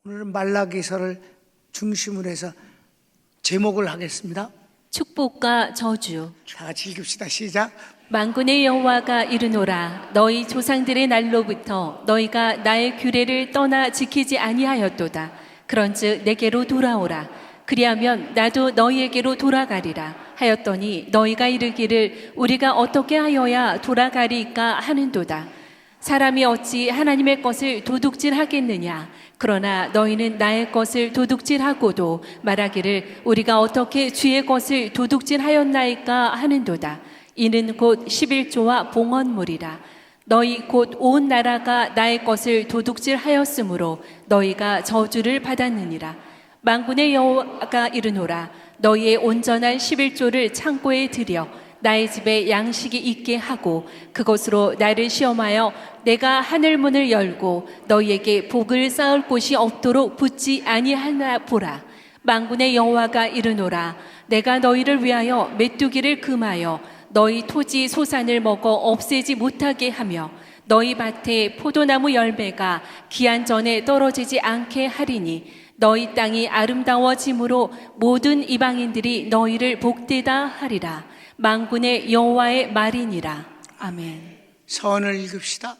오늘은 말라기서를 중심으로 해서 제목을 하겠습니다. 축복과 저주. 다 같이 읽읍시다. 시작. 만군의 여호와가 이르노라. 너희 조상들의 날로부터 너희가 나의 규례를 떠나 지키지 아니하였도다. 그런즉 내게로 돌아오라. 그리하면 나도 너희에게로 돌아가리라 하였더니 너희가 이르기를 우리가 어떻게 하여야 돌아가리까 하는도다. 사람이 어찌 하나님의 것을 도둑질하겠느냐. 그러나 너희는 나의 것을 도둑질하고도 말하기를 우리가 어떻게 주의 것을 도둑질하였나이까 하는도다. 이는 곧 11조와 봉헌물이라. 너희 곧 온 나라가 나의 것을 도둑질하였으므로 너희가 저주를 받았느니라. 만군의 여호와가 이르노라. 너희의 온전한 11조를 창고에 들여 나의 집에 양식이 있게 하고 그것으로 나를 시험하여 내가 하늘 문을 열고 너희에게 복을 쌓을 곳이 없도록 붙지 아니하나 보라. 만군의 여호와가 이르노라. 내가 너희를 위하여 메뚜기를 금하여 너희 토지 소산을 먹어 없애지 못하게 하며 너희 밭에 포도나무 열매가 기한 전에 떨어지지 않게 하리니 너희 땅이 아름다워짐으로 모든 이방인들이 너희를 복되다 하리라. 만군의 여호와의 말이니라. 아멘. 서원을 읽읍시다.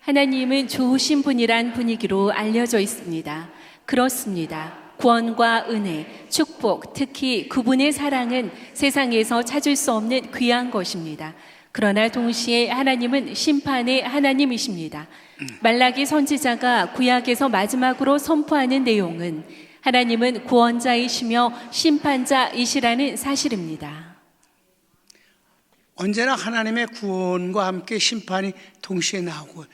하나님은 좋으신 분이란 분위기로 알려져 있습니다. 그렇습니다. 구원과 은혜, 축복, 특히 그분의 사랑은 세상에서 찾을 수 없는 귀한 것입니다. 그러나 동시에 하나님은 심판의 하나님이십니다. 말라기 선지자가 구약에서 마지막으로 선포하는 내용은 하나님은 구원자이시며 심판자이시라는 사실입니다. 언제나 하나님의 구원과 함께 심판이 동시에 나오고,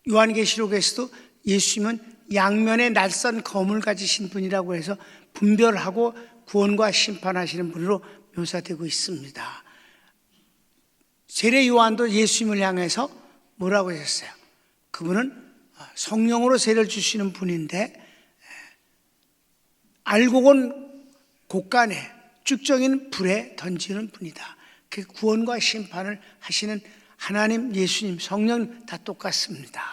요한계시록에서도 예수님은 양면의 날선 검을 가지신 분이라고 해서 분별하고 구원과 심판하시는 분으로 묘사되고 있습니다. 세례 요한도 예수님을 향해서 뭐라고 하셨어요? 그분은 성령으로 세례를 주시는 분인데 알고 본 곳간에 쭉정인 불에 던지는 분이다. 그 구원과 심판을 하시는 하나님, 예수님, 성령 다 똑같습니다.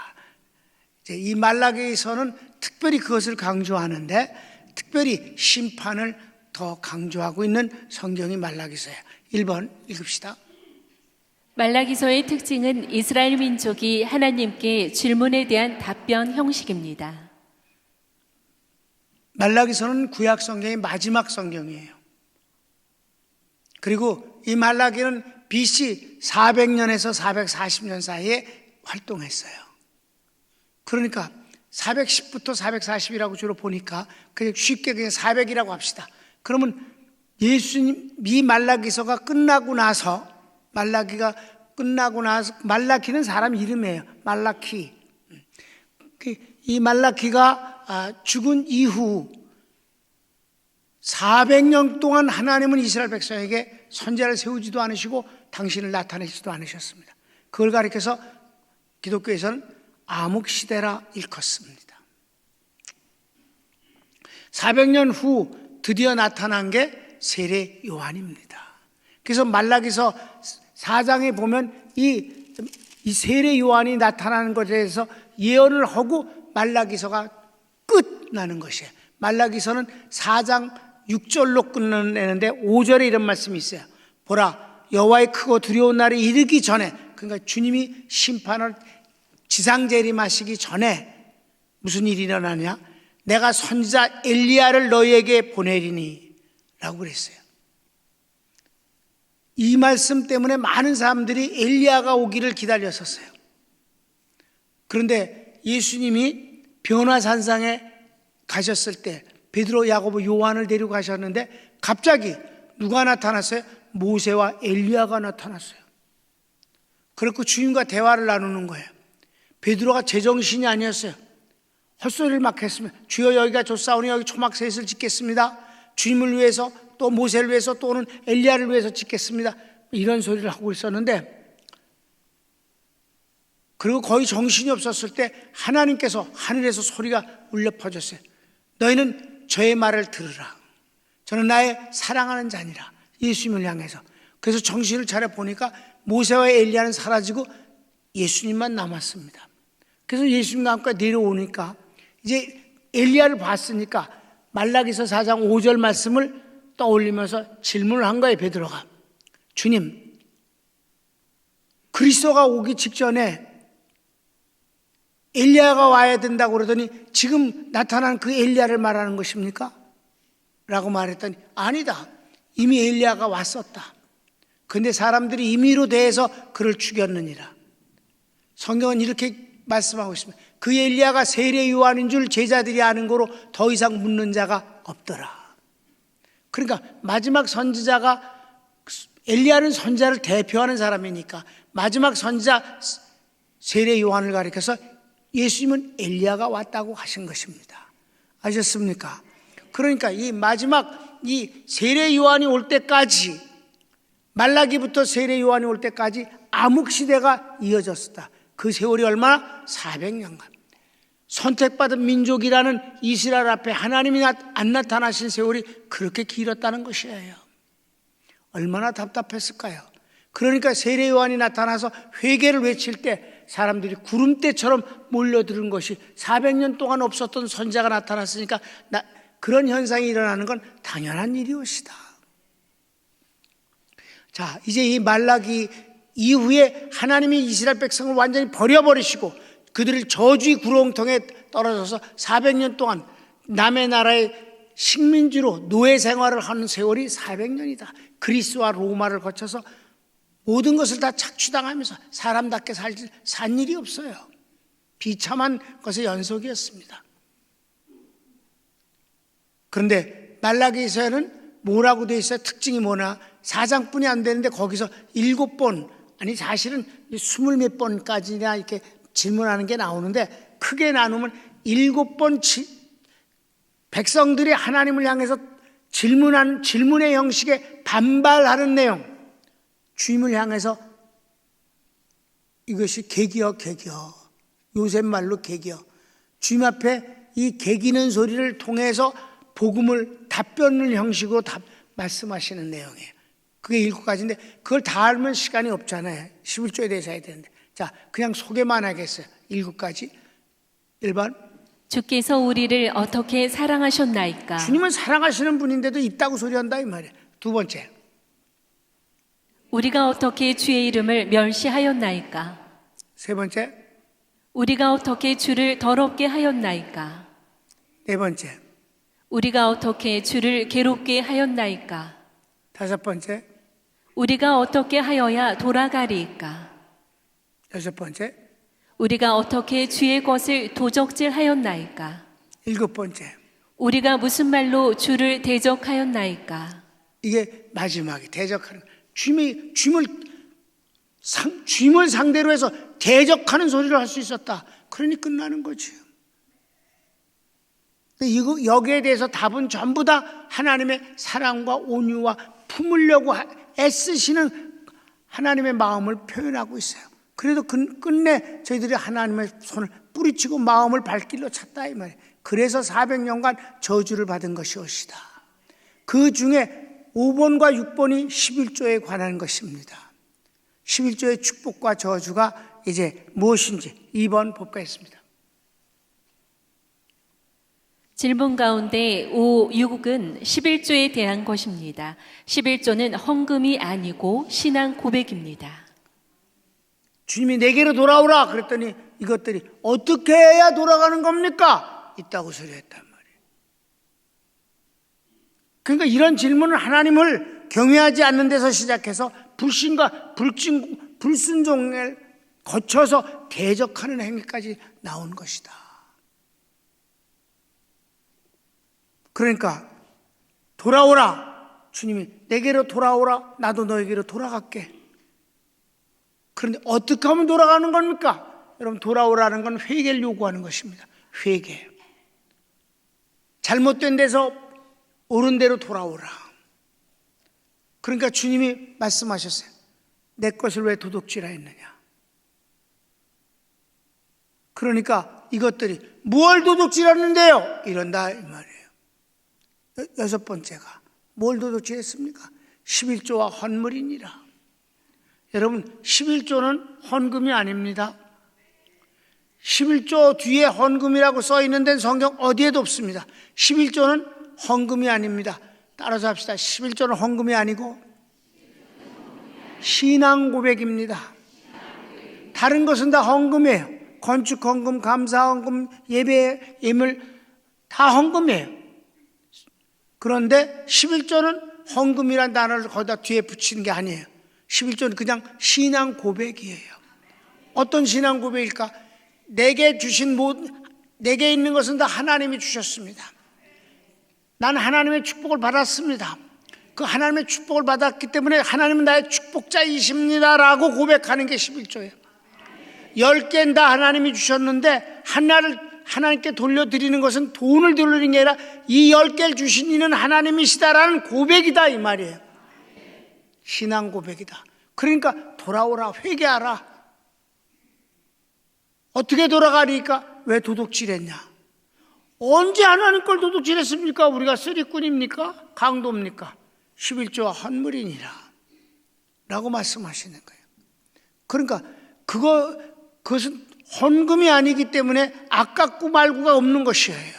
이제 이 말라기서는 특별히 그것을 강조하는데 특별히 심판을 더 강조하고 있는 성경이 말라기서예요. 1번 읽읍시다. 말라기서의 특징은 이스라엘 민족이 하나님께 질문에 대한 답변 형식입니다. 말라기서는 구약 성경의 마지막 성경이에요. 그리고 이 말라기는 BC 400년에서 440년 사이에 활동했어요. 그러니까 410부터 440이라고 주로 보니까 그냥 쉽게 그냥 400이라고 합시다. 그러면 예수님 이 말라기서가 끝나고 나서 말라키는 사람 이름이에요. 말라키. 이 말라키가 죽은 이후 400년 동안 하나님은 이스라엘 백성에게 선지자를 세우지도 않으시고 당신을 나타내지도 않으셨습니다. 그걸 가리켜서 기독교에서는 암흑시대라 일컫습니다. 400년 후 드디어 나타난 게 세례 요한입니다. 그래서 말라기서 4장에 보면 이 세례 요한이 나타나는 것에 대해서 예언을 하고 말라기서가 끝나는 것이에요. 말라기서는 4장 6절로 끝내는데 5절에 이런 말씀이 있어요. 보라, 여호와의 크고 두려운 날이 이르기 전에, 그러니까 주님이 심판을 지상 재림하시기 전에 무슨 일이 일어나냐? 내가 선지자 엘리야를 너희에게 보내리니 라고 그랬어요. 이 말씀 때문에 많은 사람들이 엘리야가 오기를 기다렸었어요. 그런데 예수님이 변화산상에 가셨을 때 베드로, 야고보, 요한을 데리고 가셨는데 갑자기 누가 나타났어요? 모세와 엘리야가 나타났어요. 그렇고 주님과 대화를 나누는 거예요. 베드로가 제정신이 아니었어요. 헛소리를 막 했으면 주여 여기가 좁사오니 여기 초막셋을 짓겠습니다. 주님을 위해서 또 모세를 위해서 또는 엘리야를 위해서 짓겠습니다. 이런 소리를 하고 있었는데, 그리고 거의 정신이 없었을 때 하나님께서 하늘에서 소리가 울려 퍼졌어요. 너희는 저의 말을 들으라. 저는 나의 사랑하는 자니라. 예수님을 향해서. 그래서 정신을 차려 보니까 모세와 엘리야는 사라지고 예수님만 남았습니다. 그래서 예수님 가까이 내려오니까 이제 엘리야를 봤으니까 말라기서 4장 5절 말씀을 떠올리면서 질문을 한 거예요. 베드로가, 주님, 그리스도가 오기 직전에 엘리야가 와야 된다고 그러더니 지금 나타난 그 엘리야를 말하는 것입니까? 라고 말했더니 아니다, 이미 엘리야가 왔었다. 근데 사람들이 임의로 대해서 그를 죽였느니라. 성경은 이렇게 말씀하고 있습니다. 그 엘리야가 세례 요한인 줄 제자들이 아는 거로 더 이상 묻는 자가 없더라. 그러니까 마지막 선지자가, 엘리야는 선지자를 대표하는 사람이니까 마지막 선지자 세례 요한을 가리켜서 예수님은 엘리야가 왔다고 하신 것입니다. 아셨습니까? 그러니까 이 마지막 이 세례 요한이 올 때까지, 말라기부터 세례 요한이 올 때까지 암흑시대가 이어졌었다. 그 세월이 얼마나? 400년간. 선택받은 민족이라는 이스라엘 앞에 하나님이 안 나타나신 세월이 그렇게 길었다는 것이에요. 얼마나 답답했을까요? 그러니까 세례 요한이 나타나서 회개를 외칠 때 사람들이 구름대처럼 몰려드는 것이, 400년 동안 없었던 선자가 나타났으니까 그런 현상이 일어나는 건 당연한 일이었다. 자, 이제 이 말라기 이후에 하나님이 이스라엘 백성을 완전히 버려버리시고 그들을 저주의 구렁텅에 떨어져서 400년 동안 남의 나라의 식민지로 노예 생활을 하는 세월이 400년이다. 그리스와 로마를 거쳐서 모든 것을 다 착취당하면서 사람답게 산 일이 없어요. 비참한 것의 연속이었습니다. 그런데 말라기서에는 뭐라고 되어 있어요? 특징이 뭐냐? 4장뿐이 안 되는데 거기서 7번, 아니 사실은 20몇 번까지나 이렇게 질문하는 게 나오는데, 크게 나누면 7번 백성들이 하나님을 향해서 질문의 형식에 반발하는 내용, 주님을 향해서 이것이 개기어, 요셉 말로 개기어, 주님 앞에 이 개기는 소리를 통해서 복음을 답변을 형식으로 말씀하시는 내용이에요. 그게 7가지인데 그걸 다 알면 시간이 없잖아요. 11조에 대해서 해야 되는데. 자, 그냥 소개만 하겠어요. 7가지. 1번, 주께서 우리를 어떻게 사랑하셨나이까? 주님은 사랑하시는 분인데도 있다고 소리한다 이 말이에요. 2번째, 우리가 어떻게 주의 이름을 멸시하였나이까? 3번째, 우리가 어떻게 주를 더럽게 하였나이까? 4번째, 우리가 어떻게 주를 괴롭게 하였나이까? 5번째, 우리가 어떻게 하여야 돌아가리이까? 6번째, 우리가 어떻게 주의 것을 도적질하였나이까? 7번째. 우리가 무슨 말로 주를 대적하였나이까? 이게 마지막에 대적하는, 주님을 상대로 해서 대적하는 소리를 할 수 있었다. 그러니 끝나는 거죠. 여기에 대해서 답은 전부 다 하나님의 사랑과 온유와 품으려고 애쓰시는 하나님의 마음을 표현하고 있어요. 그래도 끝내 저희들이 하나님의 손을 뿌리치고 마음을 발길로 찾다 이 말이에요. 그래서 400년간 저주를 받은 것이옵시다. 그 중에 5번과 6번이 11조에 관한 것입니다. 11조의 축복과 저주가 이제 무엇인지 2번 볼까했습니다. 질문 가운데 5, 6은 11조에 대한 것입니다. 11조는 헌금이 아니고 신앙 고백입니다. 주님이 내게로 돌아오라 그랬더니 이것들이 어떻게 해야 돌아가는 겁니까? 있다고 소리했단 말이에요. 그러니까 이런 질문은 하나님을 경외하지 않는 데서 시작해서 불신과 불순종을 거쳐서 대적하는 행위까지 나온 것이다. 그러니까 돌아오라, 주님이 내게로 돌아오라, 나도 너에게로 돌아갈게. 그런데 어떻게 하면 돌아가는 겁니까? 여러분, 돌아오라는 건 회개를 요구하는 것입니다. 회개. 잘못된 데서 옳은 데로 돌아오라. 그러니까 주님이 말씀하셨어요. 내 것을 왜 도둑질하였느냐. 그러니까 이것들이 뭘 도둑질하는데요? 이런다 이 말이에요. 6번째가 뭘 도둑질했습니까? 11조와 헌물이니라. 여러분, 11조는 헌금이 아닙니다. 11조 뒤에 헌금이라고 써 있는 데는 성경 어디에도 없습니다. 11조는 헌금이 아닙니다. 따라서 합시다. 11조는 헌금이 아니고 신앙 고백입니다. 다른 것은 다 헌금이에요. 건축 헌금, 감사 헌금, 예배, 예물 다 헌금이에요. 그런데 11조는 헌금이란 단어를 거기다 뒤에 붙이는 게 아니에요. 11조는 그냥 신앙 고백이에요. 어떤 신앙 고백일까? 내게 있는 것은 다 하나님이 주셨습니다. 난 하나님의 축복을 받았습니다. 그 하나님의 축복을 받았기 때문에 하나님은 나의 축복자이십니다라고 고백하는 게 11조예요. 10개는 다 하나님이 주셨는데 하나를 하나님께 돌려드리는 것은 돈을 돌리는 게 아니라 이 10개를 주신 이는 하나님이시다라는 고백이다 이 말이에요. 신앙 고백이다. 그러니까 돌아오라, 회개하라. 어떻게 돌아가니까? 왜 도둑질했냐? 언제 하나님 걸 도둑질했습니까? 우리가 쓰리꾼입니까? 강도입니까? 11조와 헌물이니라 라고 말씀하시는 거예요. 그러니까 그것은 헌금이 아니기 때문에 아깝고 말고가 없는 것이에요.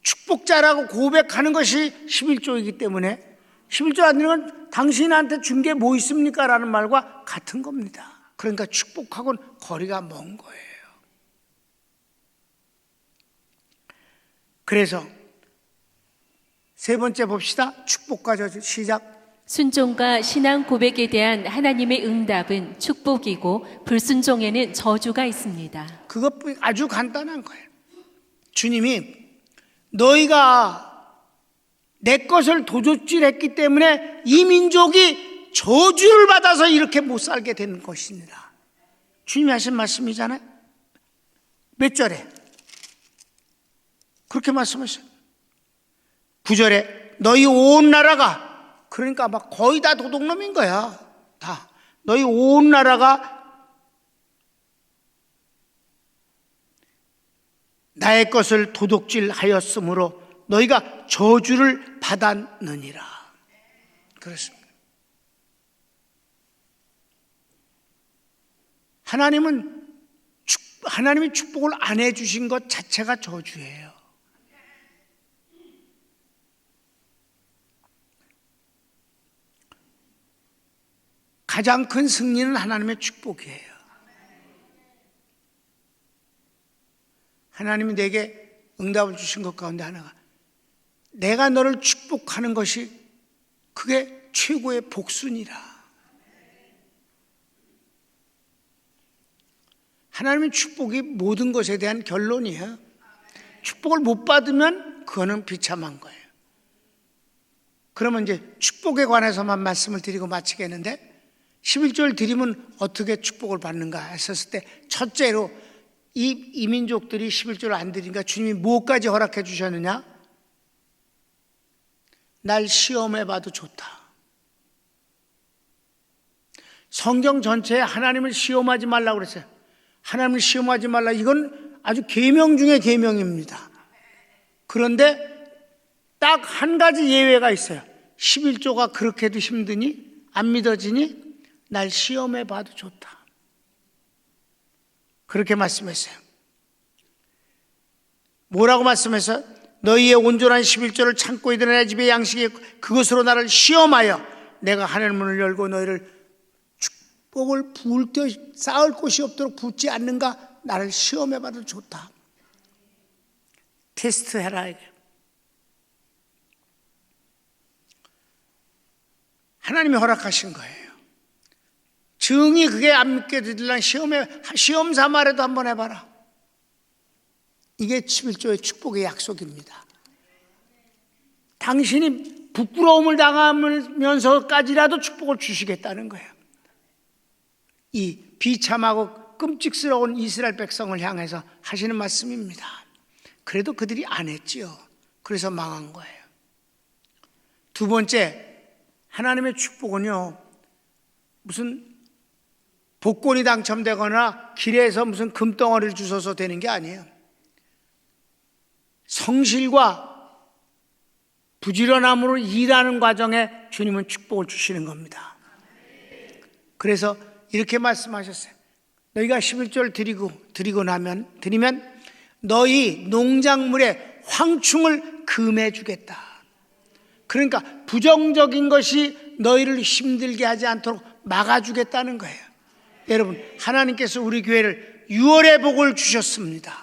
축복자라고 고백하는 것이 11조이기 때문에 11조 안 되는 건 당신한테 준 게 뭐 있습니까? 라는 말과 같은 겁니다. 그러니까 축복하고는 거리가 먼 거예요. 그래서 세 번째 봅시다. 축복과 저주 시작. 순종과 신앙 고백에 대한 하나님의 응답은 축복이고 불순종에는 저주가 있습니다. 그것 아주 간단한 거예요. 주님이 너희가 내 것을 도둑질했기 때문에 이 민족이 저주를 받아서 이렇게 못 살게 된 것입니다. 주님이 하신 말씀이잖아요. 몇 절에? 그렇게 말씀하셨어요. 9절에 너희 온 나라가, 그러니까 막 거의 다 도둑놈인 거야. 다. 너희 온 나라가 나의 것을 도둑질하였으므로 너희가 저주를 받았느니라. 그렇습니다. 하나님이 축복을 안 해주신 것 자체가 저주예요. 가장 큰 승리는 하나님의 축복이에요. 하나님이 내게 응답을 주신 것 가운데 하나가 내가 너를 축복하는 것이 그게 최고의 복순이라. 하나님의 축복이 모든 것에 대한 결론이에요. 축복을 못 받으면 그거는 비참한 거예요. 그러면 이제 축복에 관해서만 말씀을 드리고 마치겠는데 11조를 드리면 어떻게 축복을 받는가 했었을 때 첫째로 이 민족들이 11조를 안 드리니까 주님이 무엇까지 허락해 주셨느냐? 날 시험해 봐도 좋다. 성경 전체에 하나님을 시험하지 말라고 그랬어요. 하나님을 시험하지 말라. 이건 아주 계명 중에 계명입니다. 그런데 딱 한 가지 예외가 있어요. 11조가 그렇게도 힘드니? 안 믿어지니? 날 시험해 봐도 좋다. 그렇게 말씀했어요. 뭐라고 말씀했어요? 너희의 온전한 11조를 참고 있던 내 집의 양식이 그것으로 나를 시험하여 내가 하늘 문을 열고 너희를 축복을 부을 때 쌓을 곳이 없도록 붓지 않는가? 나를 시험해 봐도 좋다. 테스트해라 이게. 하나님이 허락하신 거예요. 증이 그게 안 믿게 되려면 시험 삼아라도 한번 해봐라. 이게 11조의 축복의 약속입니다. 당신이 부끄러움을 당하면서까지라도 축복을 주시겠다는 거예요. 이 비참하고 끔찍스러운 이스라엘 백성을 향해서 하시는 말씀입니다. 그래도 그들이 안 했지요. 그래서 망한 거예요. 두 번째, 하나님의 축복은요, 무슨 복권이 당첨되거나 길에서 무슨 금덩어리를 주셔서 되는 게 아니에요. 성실과 부지런함으로 일하는 과정에 주님은 축복을 주시는 겁니다. 그래서 이렇게 말씀하셨어요. 너희가 11조를 드리면 너희 농작물의 황충을 금해 주겠다. 그러니까 부정적인 것이 너희를 힘들게 하지 않도록 막아주겠다는 거예요. 여러분, 하나님께서 우리 교회를 6월의 복을 주셨습니다.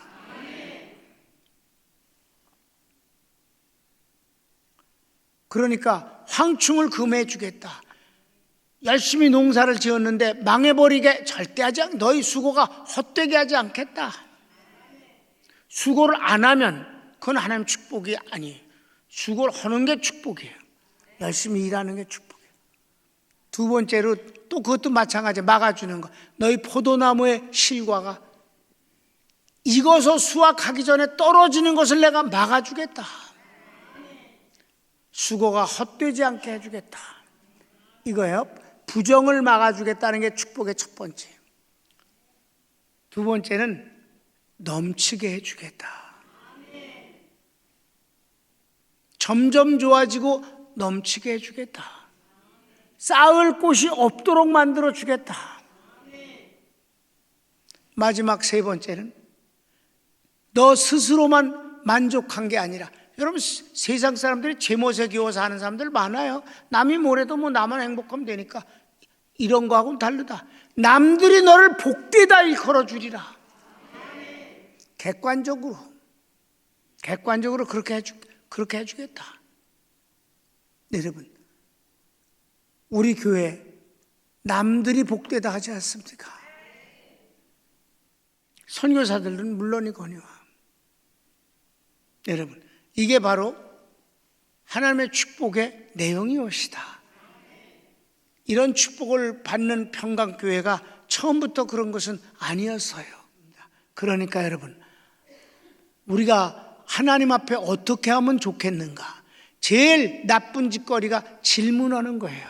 그러니까 황충을 금해 주겠다. 열심히 농사를 지었는데 망해버리게 절대 하지 않겠다. 너희 수고가 헛되게 하지 않겠다. 수고를 안 하면 그건 하나님 축복이 아니에요. 수고를 하는 게 축복이에요. 열심히 일하는 게 축복이에요. 두 번째로 또 그것도 마찬가지예요. 막아주는 거. 너희 포도나무의 실과가 익어서 수확하기 전에 떨어지는 것을 내가 막아주겠다. 수고가 헛되지 않게 해주겠다. 이거예요. 부정을 막아주겠다는 게 축복의 첫 번째. 두 번째는 넘치게 해주겠다. 점점 좋아지고 넘치게 해주겠다. 쌓을 곳이 없도록 만들어 주겠다. 마지막 세 번째는 너 스스로만 만족한 게 아니라, 여러분 세상 사람들이 제멋에 기워서 하는 사람들 많아요. 남이 뭐래도 뭐 나만 행복하면 되니까. 이런 거하고는 다르다. 남들이 너를 복되다 일컬어 주리라. 객관적으로 그렇게 해주겠다. 여러분, 우리 교회 남들이 복되다 하지 않습니까? 선교사들은 물론이거니와. 여러분, 이게 바로 하나님의 축복의 내용이옵시다. 이런 축복을 받는 평강교회가 처음부터 그런 것은 아니었어요. 그러니까 여러분, 우리가 하나님 앞에 어떻게 하면 좋겠는가? 제일 나쁜 짓거리가 질문하는 거예요.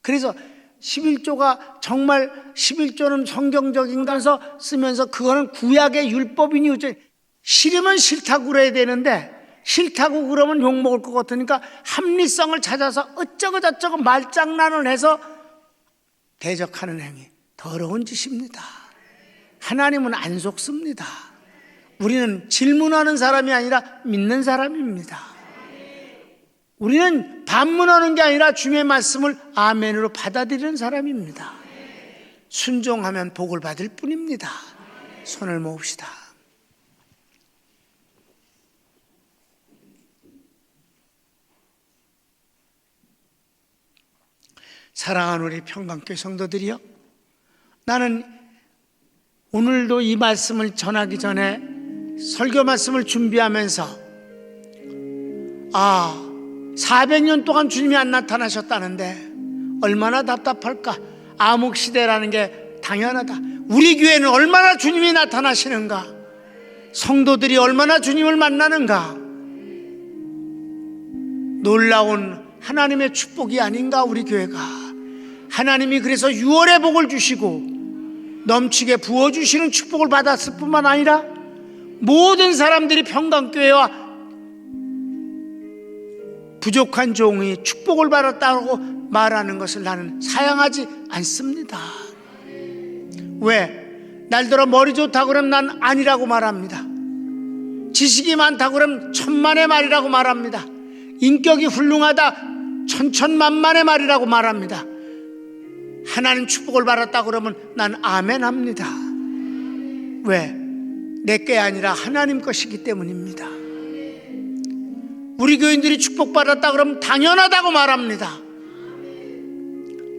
그래서 11조가 정말 11조는 성경적인가서 쓰면서 그거는 구약의 율법이니 어째 싫으면 싫다고 그래야 되는데, 싫다고 그러면 욕먹을 것 같으니까 합리성을 찾아서 어쩌고 저쩌고 말장난을 해서 대적하는 행위, 더러운 짓입니다. 하나님은 안 속습니다. 우리는 질문하는 사람이 아니라 믿는 사람입니다. 우리는 반문하는 게 아니라 주님의 말씀을 아멘으로 받아들이는 사람입니다. 순종하면 복을 받을 뿐입니다. 손을 모읍시다. 사랑하는 우리 평강교회 성도들이요, 나는 오늘도 이 말씀을 전하기 전에 설교 말씀을 준비하면서 400년 동안 주님이 안 나타나셨다는데 얼마나 답답할까. 암흑시대라는 게 당연하다. 우리 교회는 얼마나 주님이 나타나시는가, 성도들이 얼마나 주님을 만나는가. 놀라운 하나님의 축복이 아닌가. 우리 교회가 하나님이 그래서 6월의 복을 주시고 넘치게 부어주시는 축복을 받았을 뿐만 아니라 모든 사람들이 평강교회와 부족한 종이 축복을 받았다고 말하는 것을 나는 사양하지 않습니다. 왜? 날들어 머리 좋다고 그러면 난 아니라고 말합니다. 지식이 많다고 그러면 천만의 말이라고 말합니다. 인격이 훌륭하다 천천만만의 말이라고 말합니다. 하나님 축복을 받았다고 그러면 난 아멘 합니다. 왜? 내 게 아니라 하나님 것이기 때문입니다. 우리 교인들이 축복받았다 그러면 당연하다고 말합니다.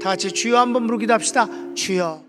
다 같이 주여 한번 부르기도 합시다. 주여.